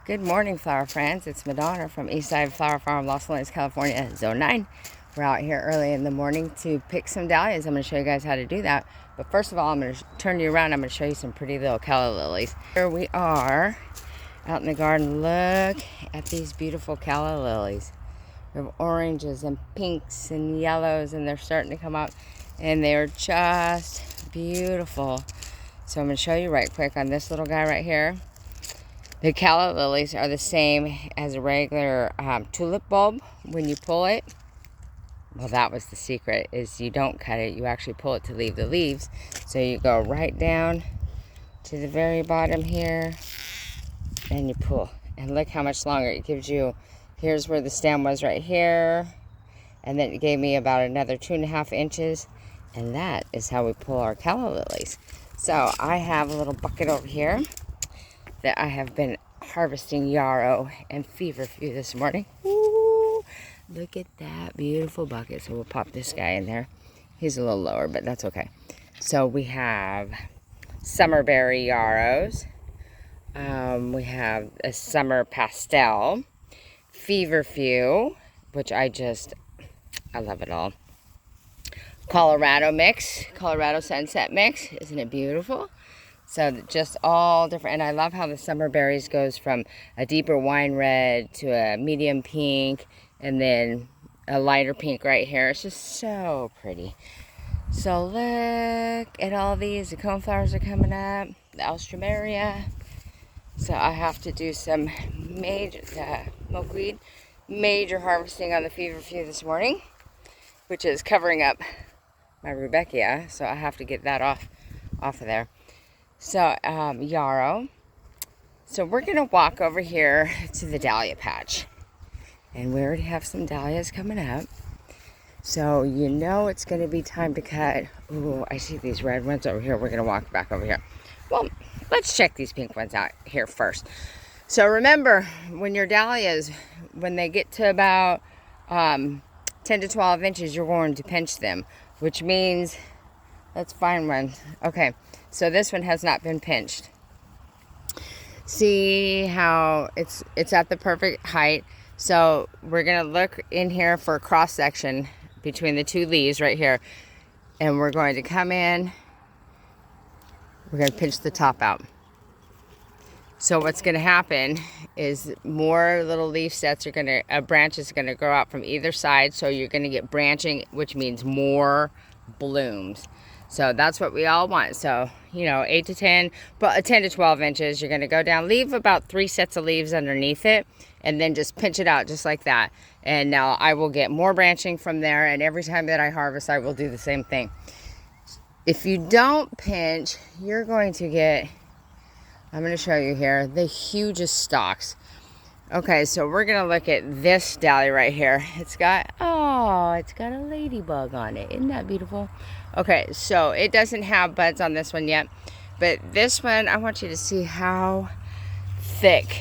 Good morning, flower friends. It's Madonna from Eastside Flower Farm, Los Angeles, California, Zone 9. We're out here early in the morning to pick some dahlias. I'm going to show you guys how to do that. But first of all, I'm going to turn you around. I'm going to show you some pretty little calla lilies. Here we are out in the garden. Look at these beautiful calla lilies. We have oranges and pinks and yellows, and they're starting to come up. And they're just beautiful. So I'm going to show you right quick on this little guy right here. The calla lilies are the same as a regular tulip bulb. When you pull it, well, that was the secret, is you don't cut it. You actually pull it to leave the leaves. So you go right down to the very bottom here, and you pull. And look how much longer it gives you. Here's where the stem was right here. And then it gave me about another 2.5 inches. And that is how we pull our calla lilies. So I have a little bucket over here that I have been harvesting yarrow and feverfew this morning. Ooh, look at that beautiful bucket. So we'll pop this guy in there. He's a little lower, but that's okay. So we have summerberry yarrows. We have a summer pastel, feverfew, which I love it all. Colorado mix, Colorado sunset mix. Isn't it beautiful? So just all different, and I love how the summer berries goes from a deeper wine red to a medium pink, and then a lighter pink right here. It's just so pretty. So look at all these. The coneflowers are coming up, the alstroemeria. So I have to do some major milkweed, major harvesting on the feverfew this morning, which is covering up my rudbeckia. So I have to get that off of there. So, yarrow. So we're going to walk over here to the dahlia patch. And we already have some dahlias coming up. So you know it's going to be time to cut. Ooh, I see these red ones over here. We're going to walk back over here. Well, let's check these pink ones out here first. So remember, when your dahlias, when they get to about 10 to 12 inches, you're going to pinch them. Which means, let's find one. Okay. So this one has not been pinched. See how it's at the perfect height. So we're going to look in here for a cross section between the two leaves right here. And we're going to come in. We're going to pinch the top out. So what's going to happen is more little leaf sets are going to, a branch is going to grow out from either side. So you're going to get branching, which means more blooms. So that's what we all want. So, 8 to 10, but 10 to 12 inches, you're going to go down, leave about 3 sets of leaves underneath it, and then just pinch it out just like that. And now I will get more branching from there, and every time that I harvest, I will do the same thing. If you don't pinch, you're going to get, I'm going to show you here, the hugest stalks. Okay, so we're going to look at this dahlia right here. It's got a ladybug on it. Isn't that beautiful? Okay, so it doesn't have buds on this one yet. But this one, I want you to see how thick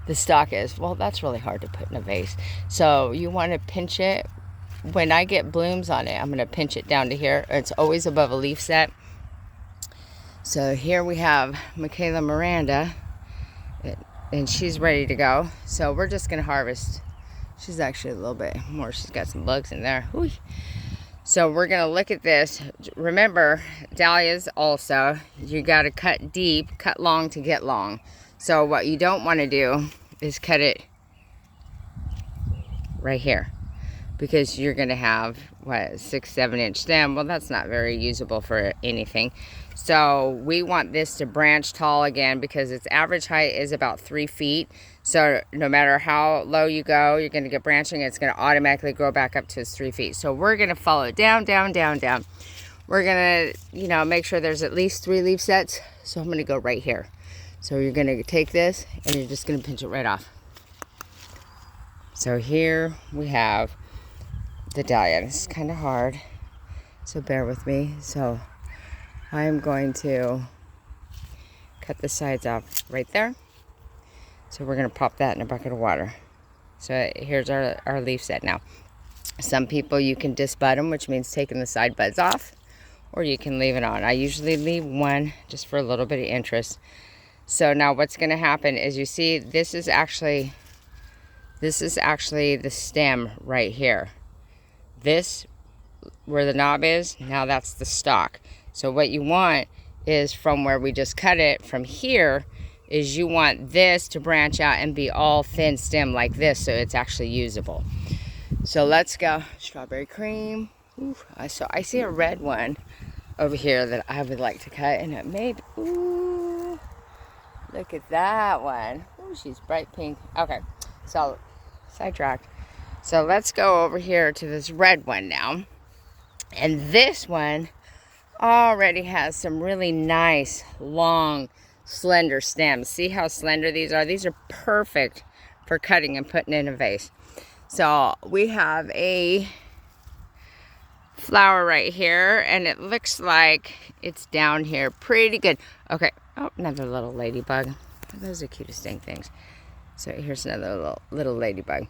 the stalk is. Well, that's really hard to put in a vase. So you want to pinch it. When I get blooms on it, I'm going to pinch it down to here. It's always above a leaf set. So here we have Michaela Miranda. And she's ready to go. So we're just going to harvest. She's actually a little bit more. She's got some bugs in there. Whee. So we're going to look at this. Remember, dahlias also, you got to cut deep, cut long to get long. So what you don't want to do is cut it right here. Because you're going to have, 6-7 inch stem. Well, that's not very usable for anything. So we want this to branch tall again because its average height is about 3 feet. So no matter how low you go, you're going to get branching. It's going to automatically grow back up to its 3 feet. So we're going to follow it down, down, down, down. We're going to, make sure there's at least 3 leaf sets. So I'm going to go right here. So you're going to take this and you're just going to pinch it right off. So here we have the dahlia. This is kind of hard, so bear with me. So I'm going to cut the sides off right there. So we're going to pop that in a bucket of water. So here's our leaf set now. Some people, you can disbud them, which means taking the side buds off, or you can leave it on. I usually leave one just for a little bit of interest. So now what's going to happen is, you see, this is actually the stem right here. This, where the knob is, now that's the stalk. So what you want is, from where we just cut it, from here, is you want this to branch out and be all thin stem like this, so it's actually usable. So let's go. Strawberry cream. Ooh, so I see a red one over here that I would like to cut, and it made, ooh, look at that one. Ooh, she's bright pink. Okay, so sidetracked. So let's go over here to this red one now. And this one already has some really nice, long, slender stems. See how slender these are? These are perfect for cutting and putting in a vase. So we have a flower right here, and it looks like it's down here pretty good. Okay, oh, another little ladybug. Those are the cutest dang things. So here's another little ladybug.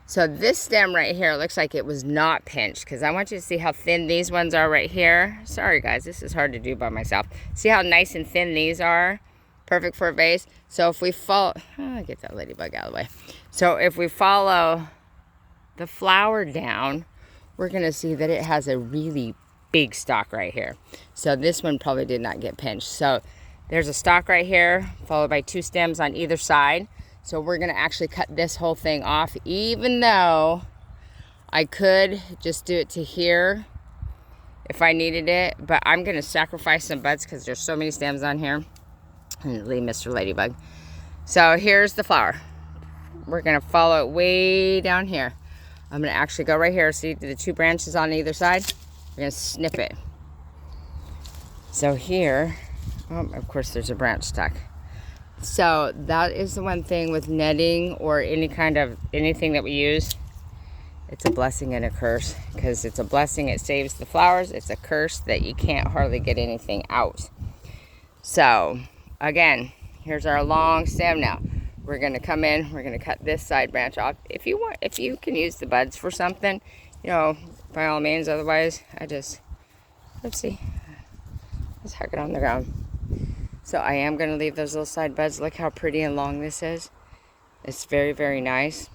So this stem right here looks like it was not pinched, because I want you to see how thin these ones are right here. Sorry guys, this is hard to do by myself. See how nice and thin these are? Perfect for a vase. So if we follow, get that ladybug out of the way. So if we follow the flower down, we're gonna see that it has a really big stalk right here. So this one probably did not get pinched. So there's a stalk right here, followed by 2 stems on either side. So we're gonna actually cut this whole thing off, even though I could just do it to here if I needed it, but I'm gonna sacrifice some buds because there's so many stems on here. And leave Mr. Ladybug. So here's the flower. We're gonna follow it way down here. I'm gonna actually go right here. See the 2 branches on either side? We're gonna snip it. So here, oh, of course there's a branch stuck. So that is the one thing with netting or any kind of anything that we use. It's a blessing and a curse, because it's a blessing, it saves the flowers. It's a curse that you can't hardly get anything out. So again, here's our long stem now. We're gonna come in, we're gonna cut this side branch off. If you want, if you can use the buds for something, you know, by all means. Otherwise, let's huck it on the ground. So I am going to leave those little side buds. Look how pretty and long this is. It's very, very nice.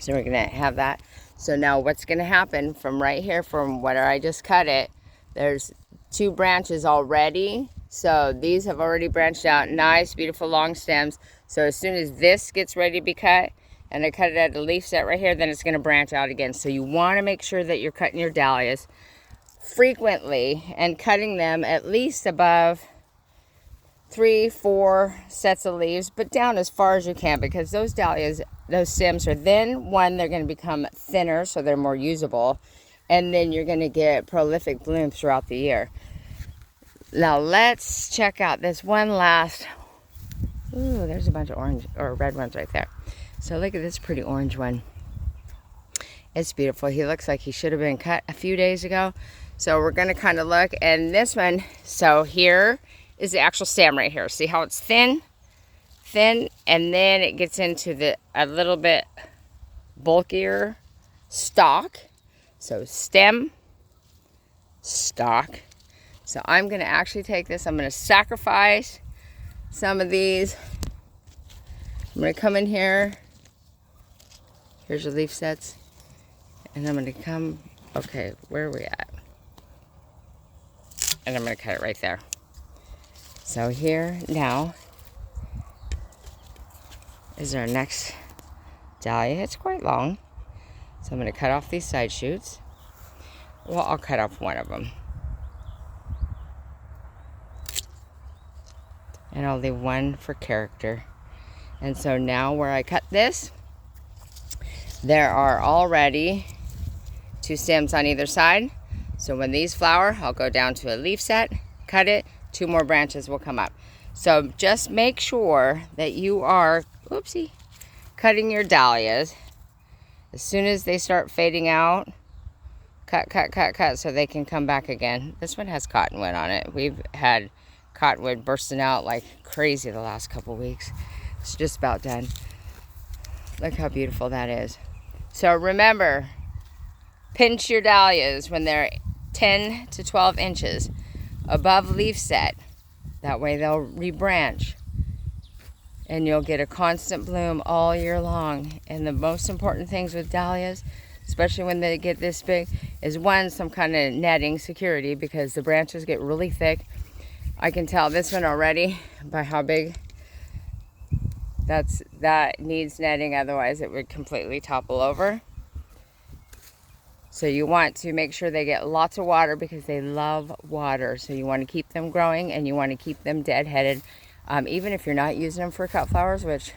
So we're going to have that. So now what's going to happen from right here, from where I just cut it, there's 2 branches already. So these have already branched out. Nice, beautiful long stems. So as soon as this gets ready to be cut, and I cut it at a leaf set right here, then it's going to branch out again. So you want to make sure that you're cutting your dahlias frequently and cutting them at least above 3-4 sets of leaves, but down as far as you can, because those dahlias, those stems are then, one, they're going to become thinner, so they're more usable, and then you're going to get prolific blooms throughout the year. Now let's check out this one last. Ooh, there's a bunch of orange or red ones right there. So look at this pretty orange one. It's beautiful. He looks like he should have been cut a few days ago. So we're going to kind of look, and this one, so here is the actual stem right here. See how it's thin, and then it gets into a little bit bulkier stalk. So stem, stalk. So I'm going to actually take this. I'm going to sacrifice some of these. I'm going to come in here. Here's your leaf sets. And I'm going to come, okay, where are we at? And I'm going to cut it right there. So here now is our next dahlia. It's quite long. So I'm going to cut off these side shoots. Well, I'll cut off one of them. And I'll leave one for character. And so now where I cut this, there are already 2 stems on either side. So when these flower, I'll go down to a leaf set, cut it, 2 more branches will come up. So just make sure that you are, oopsie, cutting your dahlias. As soon as they start fading out, cut so they can come back again. This one has cottonwood on it. We've had cottonwood bursting out like crazy the last couple weeks. It's just about done. Look how beautiful that is. So remember, pinch your dahlias when they're 10 to 12 inches above leaf set. That way they'll rebranch and you'll get a constant bloom all year long. And the most important things with dahlias, especially when they get this big, is one, some kind of netting security, because the branches get really thick. I can tell this one already by how big that needs netting, otherwise it would completely topple over. So you want to make sure they get lots of water, because they love water. So you want to keep them growing, and you want to keep them deadheaded. Even if you're not using them for cut flowers, which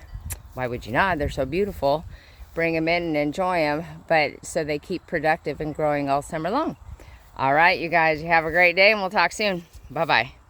why would you not? They're so beautiful. Bring them in and enjoy them, but so they keep productive and growing all summer long. All right, you guys, you have a great day, and we'll talk soon. Bye-bye.